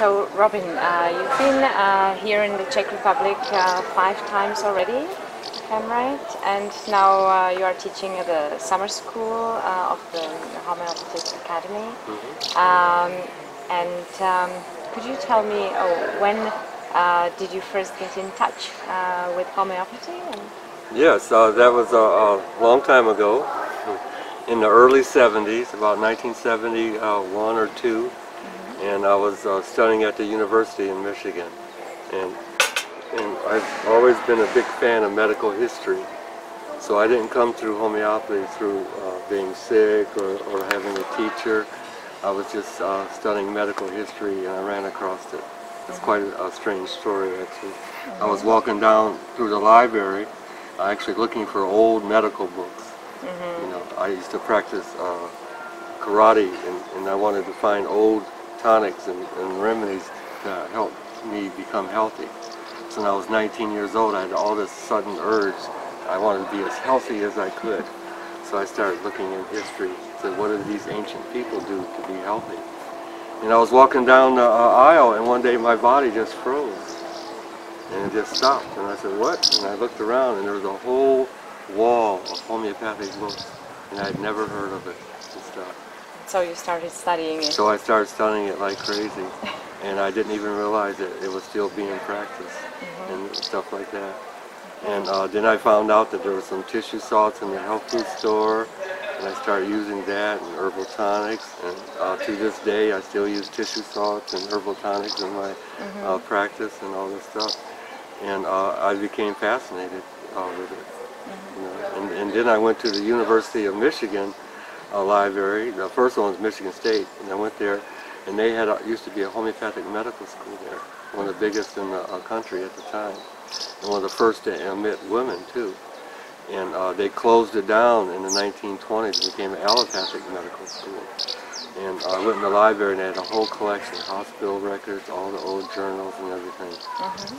So Robin, you've been here in the Czech Republic 5 times already, if I'm right? And now you are teaching at the summer school of the Homeopathic Academy. Could you tell me when did you first get in touch with homeopathy? Yes, that was a long time ago, in the early 70s, about 1971 or 2, and I was studying at the university in Michigan, and I've always been a big fan of medical history, so I didn't come through homeopathy through being sick or having a teacher. I was just studying medical history, and I ran across it. It's quite a strange story, actually. I was walking down through the library, actually looking for old medical books. You know, I used to practice karate, and I wanted to find old tonics and remedies to help me become healthy. So when I was 19 years old, I had all this sudden urge. I wanted to be as healthy as I could. So I started looking in history, said, what did these ancient people do to be healthy? And I was walking down the aisle, and one day my body just froze. And it just stopped. And I said, what? And I looked around, and there was a whole wall of homeopathic books, and I'd never heard of it and stuff. So you started studying it? So I started studying it like crazy, and I didn't even realize that it was still being practiced and stuff like that. And then I found out that there were some tissue salts in the health food store, and I started using that and herbal tonics, and to this day I still use tissue salts and herbal tonics in my practice and all this stuff. And I became fascinated with it. You know? And then I went to the University of Michigan library. The first one was Michigan State, and I went there, and they had used to be a homeopathic medical school there, one of the biggest in the country at the time, and one of the first to admit women too. And they closed it down in the 1920s and became an allopathic medical school. And I went in the library, and they had a whole collection of hospital records, all the old journals and everything.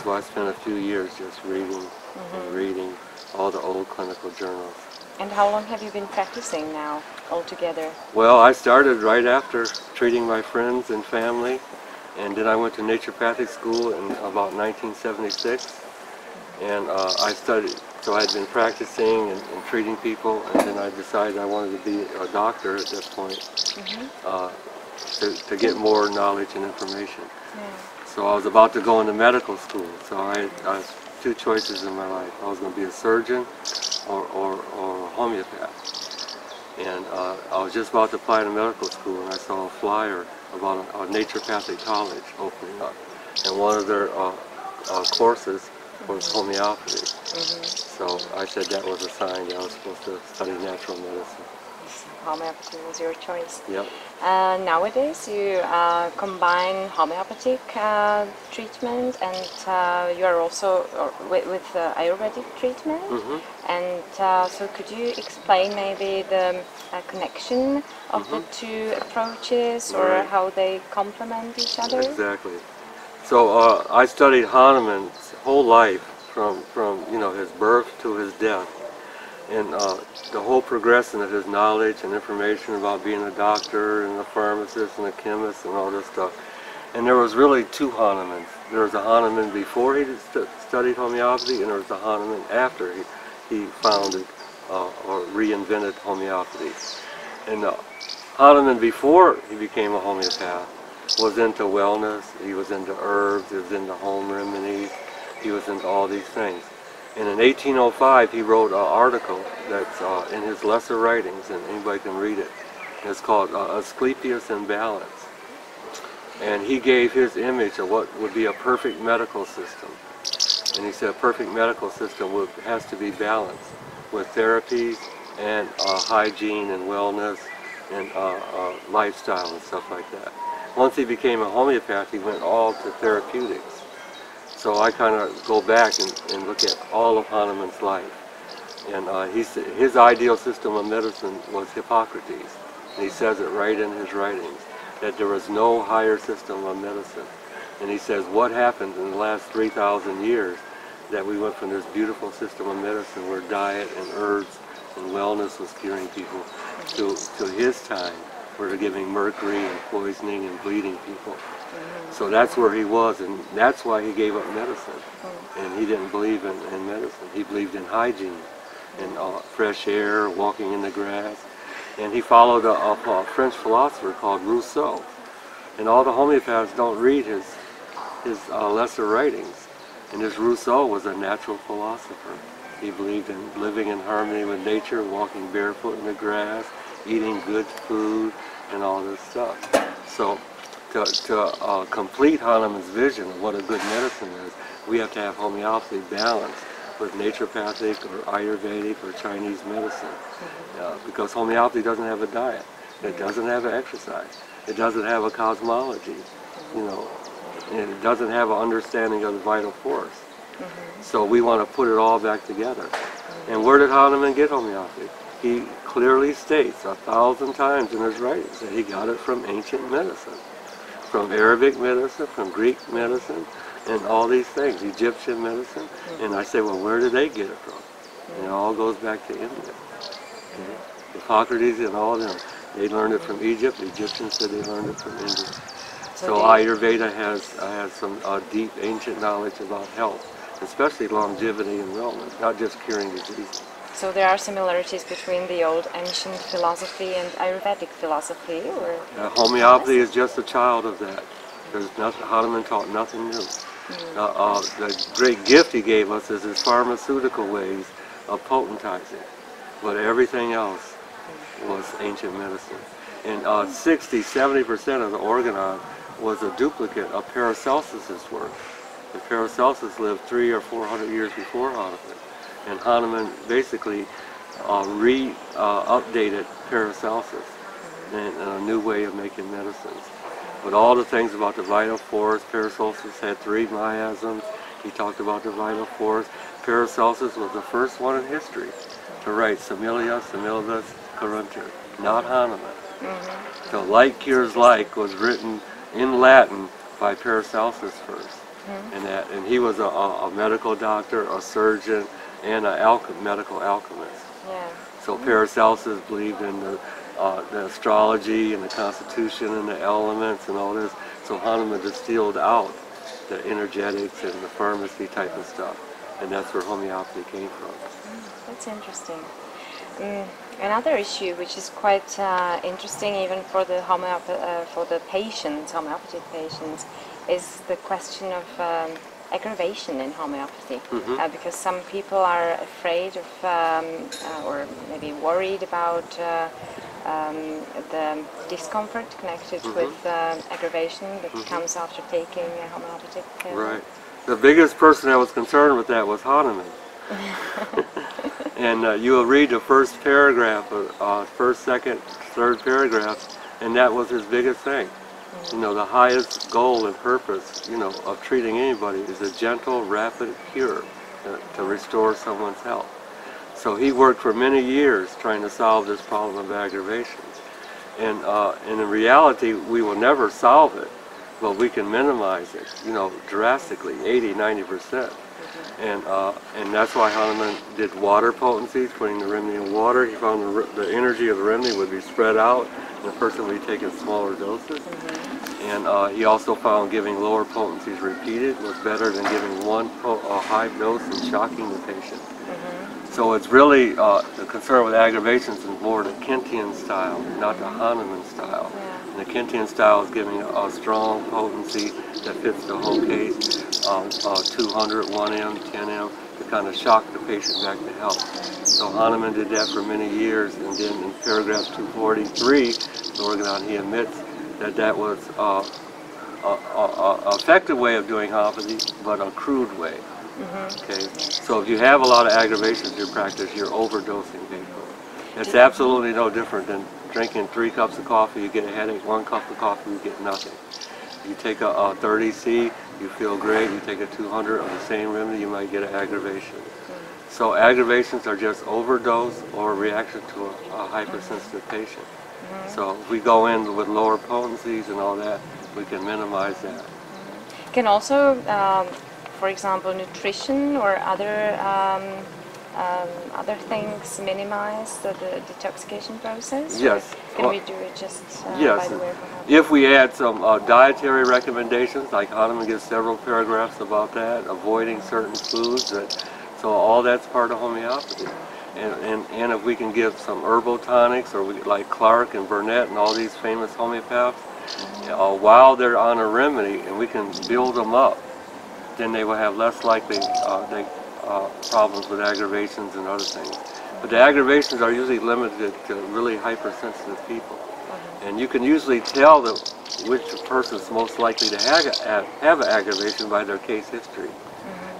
So I spent a few years just reading and reading all the old clinical journals. And how long have you been practicing now altogether? Well, I started right after treating my friends and family, and then I went to naturopathic school in about 1976, and I studied. So I had been practicing and treating people, and then I decided I wanted to be a doctor at that point to get more knowledge and information. So I was about to go into medical school, so I had 2 choices in my life. I was going to be a surgeon or a homeopath. And I was just about to apply to medical school, and I saw a flyer about a naturopathic college opening up, and one of their courses was homeopathy. So I said that was a sign that I was supposed to study natural medicine. Homeopathy was your choice. Yep. Nowadays you combine homeopathic treatment, and you are also with Ayurvedic treatment. And so could you explain maybe the connection of the 2 approaches, or how they complement each other? Exactly. So I studied Hahnemann's whole life from you know, his birth to his death, and the whole progression of his knowledge and information about being a doctor and a pharmacist and a chemist and all this stuff. And there was really 2 Hahnemanns. There was a Hahnemann before he studied homeopathy, and there was a Hahnemann after he founded or reinvented homeopathy. And the Hahnemann before he became a homeopath was into wellness, he was into herbs, he was into home remedies, he was into all these things. And in 1805 he wrote an article that's in his lesser writings, and anybody can read it. It's called Asclepius in Balance. And he gave his image of what would be a perfect medical system. And he said a perfect medical system has to be balanced with therapies and hygiene and wellness and lifestyle and stuff like that. Once he became a homeopath, he went all to therapeutics. So I kind of go back and look at all of Hahnemann's life. And his ideal system of medicine was Hippocrates. And he says it right in his writings, that there was no higher system of medicine. And he says what happened in the last 3,000 years, that we went from this beautiful system of medicine where diet and herbs and wellness was curing people, to his time, where they're giving mercury and poisoning and bleeding people. So that's where he was, and that's why he gave up medicine. And he didn't believe in medicine. He believed in hygiene, and fresh air, walking in the grass. And he followed a French philosopher called Rousseau. And all the homeopaths don't read his lesser writings. And this Rousseau was a natural philosopher. He believed in living in harmony with nature, walking barefoot in the grass, eating good food, and all this stuff. So to complete Hahnemann's vision of what a good medicine is, we have to have homeopathy balanced with naturopathic or Ayurvedic or Chinese medicine. Because homeopathy doesn't have a diet. It doesn't have an exercise. It doesn't have a cosmology, and it doesn't have an understanding of the vital force. So we want to put it all back together. And where did Hahnemann get homeopathy? He clearly states 1,000 times in his writings that he got it from ancient medicine, from Arabic medicine, from Greek medicine, and all these things, Egyptian medicine. And I say, well, where did they get it from? And it all goes back to India. Hippocrates and all them, they learned it from Egypt. The Egyptians said they learned it from India. So Ayurveda has some deep ancient knowledge about health, especially longevity and wellness, not just curing disease. So there are similarities between the old ancient philosophy and Ayurvedic philosophy, or? Homeopathy is just a child of that. There's nothing, Hahnemann taught nothing new. The great gift he gave us is his pharmaceutical ways of potentizing, but everything else was ancient medicine. And 60–70% of the organon was a duplicate of Paracelsus's work. And Paracelsus lived 300 or 400 years before Hahnemann. And Hahnemann basically updated Paracelsus in a new way of making medicines. But all the things about the vital force, Paracelsus had 3 miasms. He talked about the vital force. Paracelsus was the first one in history to write Similia Similibus Curuntur, not Hahnemann. So like cures like was written in Latin by Paracelsus first. And he was a medical doctor, a surgeon, and a medical alchemist. So Paracelsus believed in the astrology and the constitution and the elements and all this. So Hahnemann distilled out the energetics and the pharmacy type of stuff. And that's where homeopathy came from. That's interesting. Another issue which is quite interesting even for the patients, homeopathic patients, is the question of aggravation in homeopathy, because some people are afraid of or maybe worried about the discomfort connected with aggravation that comes after taking a homeopathic. Right. The biggest person that was concerned with that was Hahnemann. And you will read the first paragraph, first, second, third paragraph, and that was his biggest thing. The highest goal and purpose, of treating anybody is a gentle, rapid cure to restore someone's health. So he worked for many years trying to solve this problem of aggravations. And in reality, we will never solve it, but we can minimize it, drastically, 80–90%. And that's why Hahnemann did water potencies, putting the remedy in water. He found the energy of the remedy would be spread out, and the person would be taking smaller doses. And he also found giving lower potencies repeated was better than giving one high dose and shocking the patient. So it's really the concern with aggravations is more the Kentian style, not the Hahnemann style. And the Kentian style is giving a strong potency that fits the whole case, 200, 1M, 10M, to kind of shock the patient back to health. So Hahnemann did that for many years, and then in paragraph 243, the organon, he admits that that was an effective way of doing homeopathy, but a crude way. Okay, so if you have a lot of aggravations in your practice, you're overdosing people. It's absolutely no different than drinking 3 cups of coffee, you get a headache, 1 cup of coffee, you get nothing. You take a 30C, you feel great. You take a 200 of the same remedy, you might get an aggravation. So aggravations are just overdose or reaction to a hypersensitive patient. So if we go in with lower potencies and all that, we can minimize that. Can also, for example, nutrition or other other things minimize the detoxification process? Yes. Or can we do it just yes. by the way of homeopathy? If we add some dietary recommendations, like Hahnemann gives several paragraphs about that, avoiding certain foods, so all that's part of homeopathy. And if we can give some herbal tonics, or like Clark and Burnett and all these famous homeopaths, while they're on a remedy, and we can build them up, then they will have less likely problems with aggravations and other things. But the aggravations are usually limited to really hypersensitive people. And you can usually tell which person's most likely to have an aggravation by their case history.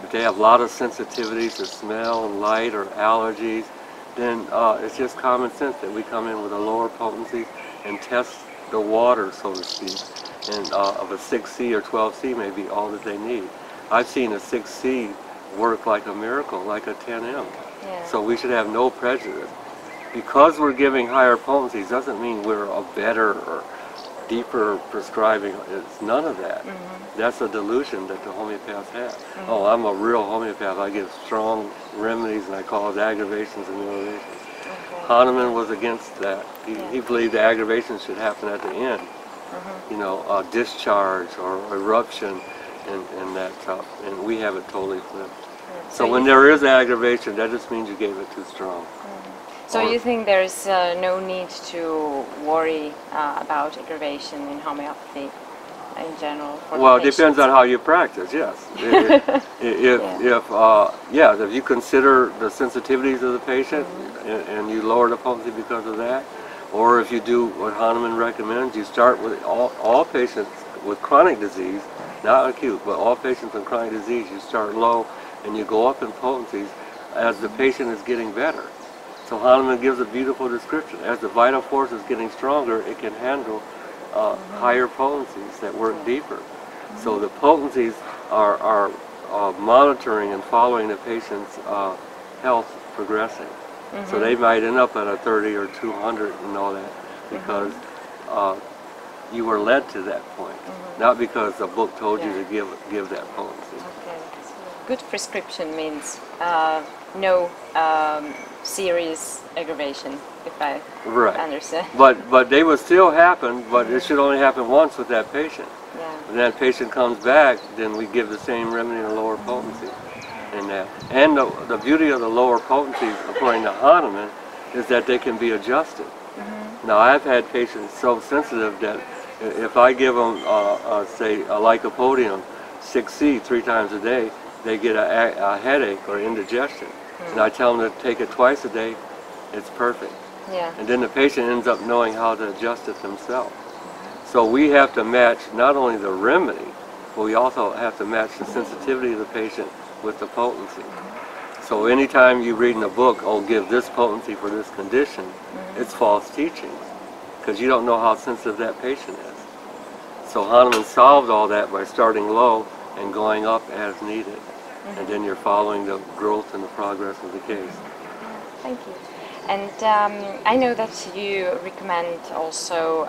If they have a lot of sensitivities to smell and light or allergies, then it's just common sense that we come in with a lower potency and test the water, so to speak. And of a 6C or 12C may be all that they need. I've seen a 6C work like a miracle, like a 10M. Yeah. So we should have no prejudice. Because we're giving higher potencies doesn't mean we're a better or deeper prescribing. It's none of that. That's a delusion that the homeopaths have. Oh, I'm a real homeopath. I give strong remedies and I cause aggravations and irritations. Hahnemann was against that. He believed the aggravations should happen at the end. You know, discharge or eruption and that stuff. And we have it totally flipped. So when there is aggravation, that just means you gave it too strong. So you think there's no need to worry about aggravation in homeopathy in general? Well, it depends on how you practice, yes. If you consider the sensitivities of the patient and you lower the potency because of that, or if you do what Hahnemann recommends, you start with all patients with chronic disease, not acute, but all patients with chronic disease, you start low and you go up in potencies as the patient is getting better. So Hahnemann gives a beautiful description. As the vital force is getting stronger, it can handle higher potencies that work deeper. So the potencies are monitoring and following the patient's health progressing. So they might end up at a 30 or 200 and all that because you were led to that point, not because the book told you to give that potency. Okay. So good prescription means no serious aggravation, if I understand. But they will still happen, but it should only happen once with that patient. When that patient comes back, then we give the same remedy in a lower potency. And the beauty of the lower potencies, according to Hahnemann, is that they can be adjusted. Now I've had patients so sensitive that if I give them, say, a lycopodium 6C 3 times a day, they get a headache or indigestion. And I tell them to take it twice a day, it's perfect. And then the patient ends up knowing how to adjust it themselves. So we have to match not only the remedy, but we also have to match the sensitivity of the patient with the potency. So anytime you read in a book, oh, give this potency for this condition, it's false teaching, because you don't know how sensitive that patient is. So Hahnemann solved all that by starting low and going up as needed. And then you're following the growth and the progress of the case. Thank you. And I know that you recommend also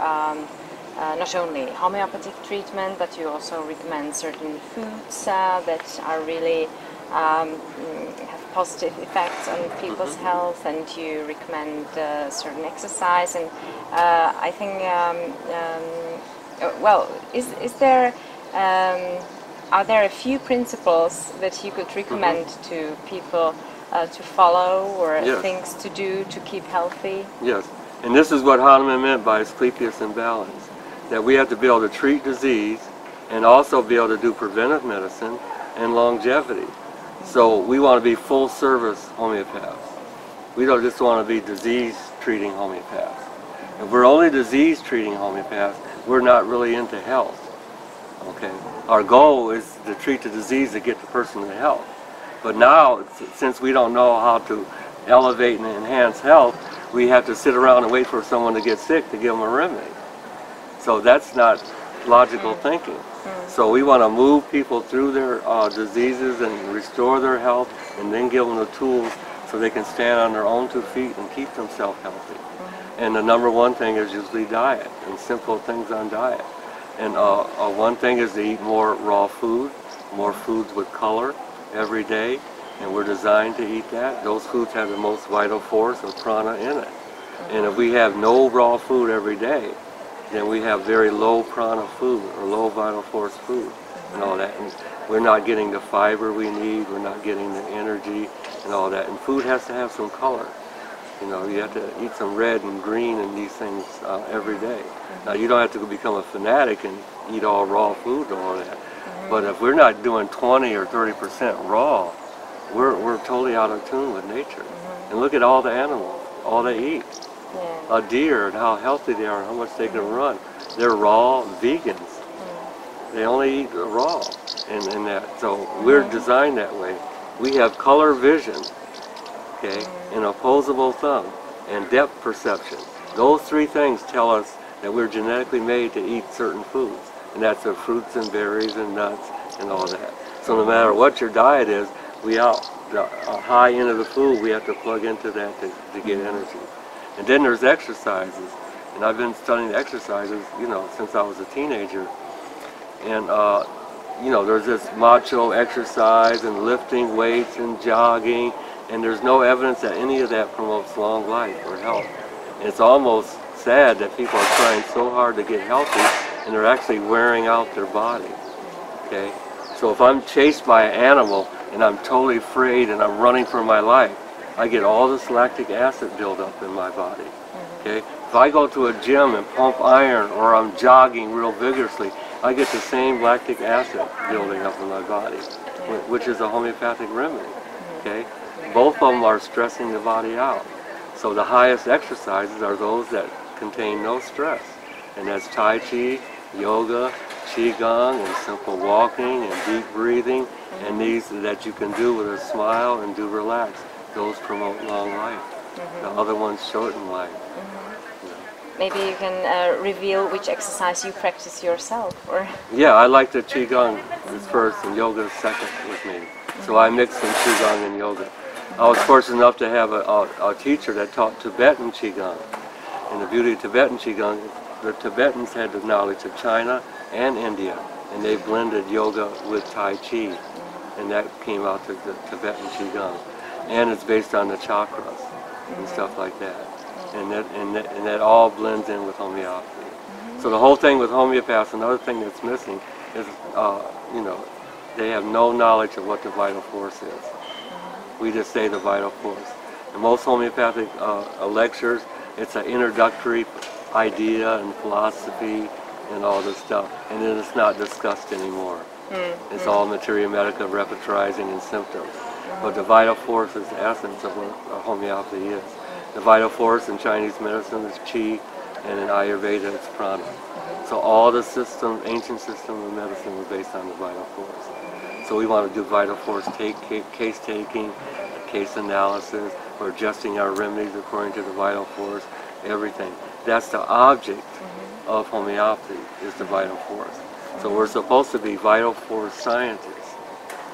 not only homeopathic treatment, but you also recommend certain foods that are really have positive effects on people's health, and you recommend certain exercise. And I think, well, is there are there a few principles that you could recommend to people to follow, or things to do to keep healthy? Yes, and this is what Hahnemann meant by Asclepius imbalance, that we have to be able to treat disease and also be able to do preventive medicine and longevity. So we want to be full service homeopaths. We don't just want to be disease treating homeopaths. If we're only disease treating homeopaths, we're not really into health. Okay, our goal is to treat the disease to get the person to health. But now, since we don't know how to elevate and enhance health, we have to sit around and wait for someone to get sick to give them a remedy. So that's not logical thinking. So we want to move people through their diseases and restore their health, and then give them the tools so they can stand on their own 2 feet and keep themselves healthy. And the number one thing is usually diet, and simple things on diet. And one thing is to eat more raw food, more foods with color every day, and we're designed to eat that. Those foods have the most vital force of prana in it. And if we have no raw food every day, then we have very low prana food or low vital force food and all that. And we're not getting the fiber we need, we're not getting the energy and all that. And food has to have some color. You know, you have to eat some red and green and these things every day. Now, you don't have to become a fanatic and eat all raw food and all that. But if we're not doing 20 or 30% raw, we're totally out of tune with nature. And look at all the animals, all they eat. A deer and how healthy they are, and how much they can run. They're raw vegans. They only eat raw and that. So we're designed that way. We have color vision, okay, and opposable thumb, and depth perception. Those three things tell us that we're genetically made to eat certain foods. And that's the fruits and berries and nuts and all that. So no matter what your diet is, the high end of the food, we have to plug into that to get energy. And then there's exercises. And I've been studying exercises, you know, since I was a teenager. And, you know, there's this macho exercise and lifting weights and jogging. And there's no evidence that any of that promotes long life or health. And it's almost sad that people are trying so hard to get healthy and they're actually wearing out their body, okay? So if I'm chased by an animal and I'm totally afraid and I'm running for my life, I get all this lactic acid buildup in my body, okay? If I go to a gym and pump iron or I'm jogging real vigorously, I get the same lactic acid building up in my body, which is a homeopathic remedy, okay? Both of them are stressing the body out. So the highest exercises are those that contain no stress, and that's Tai Chi, yoga, Qigong, and simple walking and deep breathing, and these that you can do with a smile and do relax. Those promote long life. The other ones shorten life. Maybe you can reveal which exercise you practice yourself, or? Yeah, I like the Qigong is first and yoga is second with me. So I mix some Qigong and yoga. I was fortunate enough to have a teacher that taught Tibetan Qigong. And the beauty of Tibetan Qigong, the Tibetans had the knowledge of China and India, and they blended yoga with Tai Chi, and that came out to the Tibetan Qigong. And it's based on the chakras and stuff like that. And that all blends in with homeopathy. So the whole thing with homeopaths, another thing that's missing is, you know, they have no knowledge of what the vital force is. We just say the vital force. In most homeopathic lectures, it's an introductory idea and philosophy and all this stuff, and then it's not discussed anymore. It's all materia medica, repetizing, and symptoms. But the vital force is the essence of what homeopathy is. The vital force in Chinese medicine is qi, and in Ayurveda it's prana. So all the system, ancient system of medicine was based on the vital force. So we want to do vital force case taking, case analysis, or adjusting our remedies according to the vital force, everything. That's the object of homeopathy, is the vital force. So we're supposed to be vital force scientists.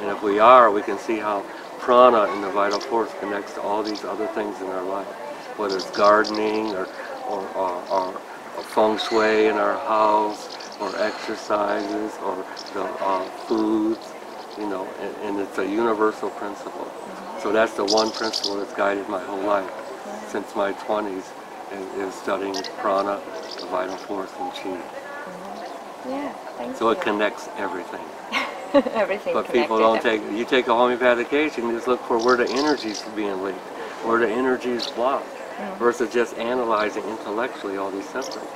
And if we are, we can see how prana and the vital force connects to all these other things in our life, whether it's gardening or feng shui in our house, or exercises, or the foods, you know, and it's a universal principle. So that's the one principle that's guided my whole life since my 20s, is studying prana, the vital force, and qi. Yeah, thank so you. It connects everything. Everything. But people don't you take a homeopathic case, you can just look for where the energy is being leaked, where the energy is blocked, versus just analyzing intellectually all these symptoms.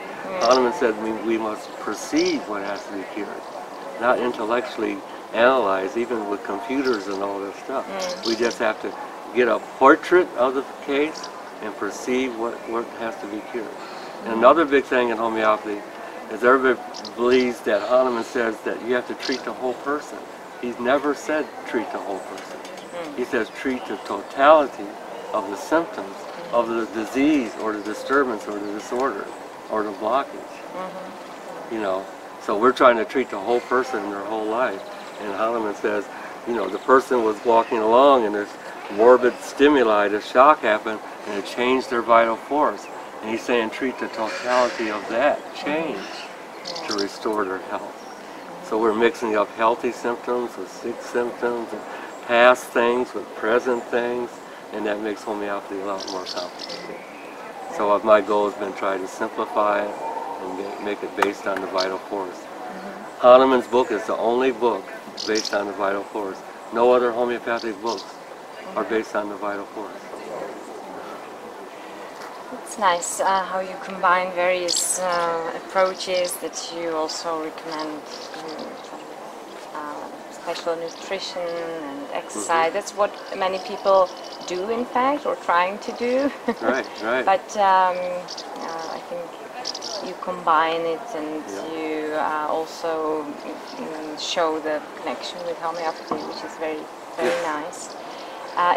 Hahnemann said we must perceive what has to be cured, not intellectually analyze, even with computers and all this stuff. We just have to get a portrait of the case and perceive what has to be cured. And another big thing in homeopathy is everybody believes that Hahnemann says that you have to treat the whole person. He's never said treat the whole person. He says treat the totality of the symptoms of the disease or the disturbance or the disorder or the blockage. You know, so we're trying to treat the whole person in their whole life. And Hahnemann says, you know, the person was walking along and this morbid stimuli, this shock happened, and it changed their vital force. And he's saying treat the totality of that change to restore their health. So we're mixing up healthy symptoms with sick symptoms, and past things with present things, and that makes homeopathy a lot more complicated. So my goal has been try to simplify it and make it based on the vital force. Hahnemann's book is the only book based on the vital force. No other homeopathic books are based on the vital force. It's nice how you combine various approaches that you also recommend, special nutrition and exercise. That's what many people do, in fact, or trying to do. Right, right. But I think you combine it, and you also show the connection with homeopathy, which is very, very nice.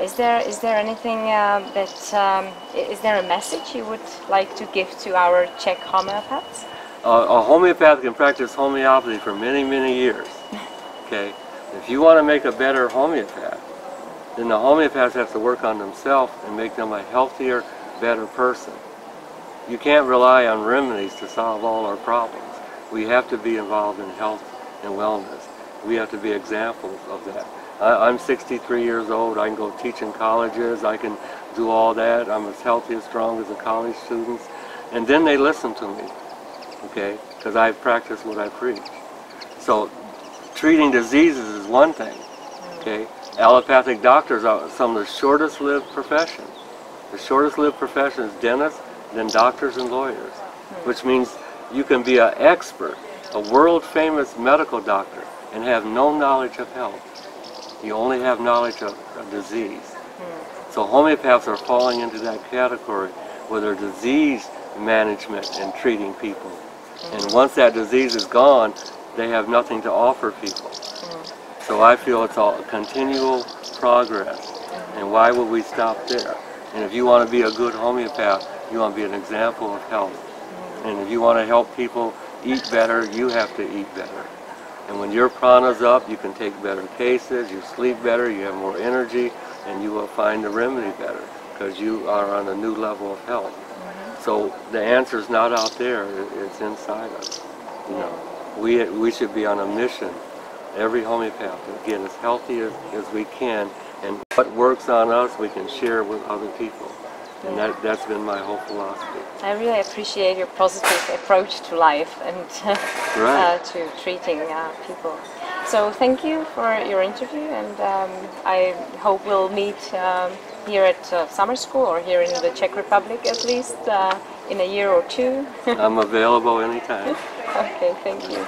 Is there anything is there a message you would like to give to our Czech homeopaths? A homeopath can practice homeopathy for many, many years. Okay, if you want to make a better homeopath, then the homeopaths have to work on themselves and make them a healthier, better person. You can't rely on remedies to solve all our problems. We have to be involved in health and wellness. We have to be examples of that. I'm 63 years old. I can go teach in colleges. I can do all that. I'm as healthy, as strong as the college students. And then they listen to me, okay, because I practice what I preach. So treating diseases is one thing, okay. Allopathic doctors are some of the shortest lived professions. The shortest lived profession is dentists, then doctors and lawyers, which means you can be an expert, a world famous medical doctor, and have no knowledge of health. You only have knowledge of disease. So homeopaths are falling into that category where they're disease management and treating people. And once that disease is gone, they have nothing to offer people. So I feel it's all a continual progress. And why would we stop there? And if you want to be a good homeopath, you want to be an example of health. And if you want to help people eat better, you have to eat better. And when your prana's up, you can take better cases, you sleep better, you have more energy, and you will find the remedy better because you are on a new level of health. So the answer's not out there, it's inside us. You know, we should be on a mission, every homeopath, to get as healthy as we can, and what works on us we can share with other people. And that's been my whole philosophy. I really appreciate your positive approach to life and to treating people. So thank you for your interview, and I hope we'll meet here at summer school, or here in the Czech Republic at least, in a year or two. I'm available anytime. Okay, thank you.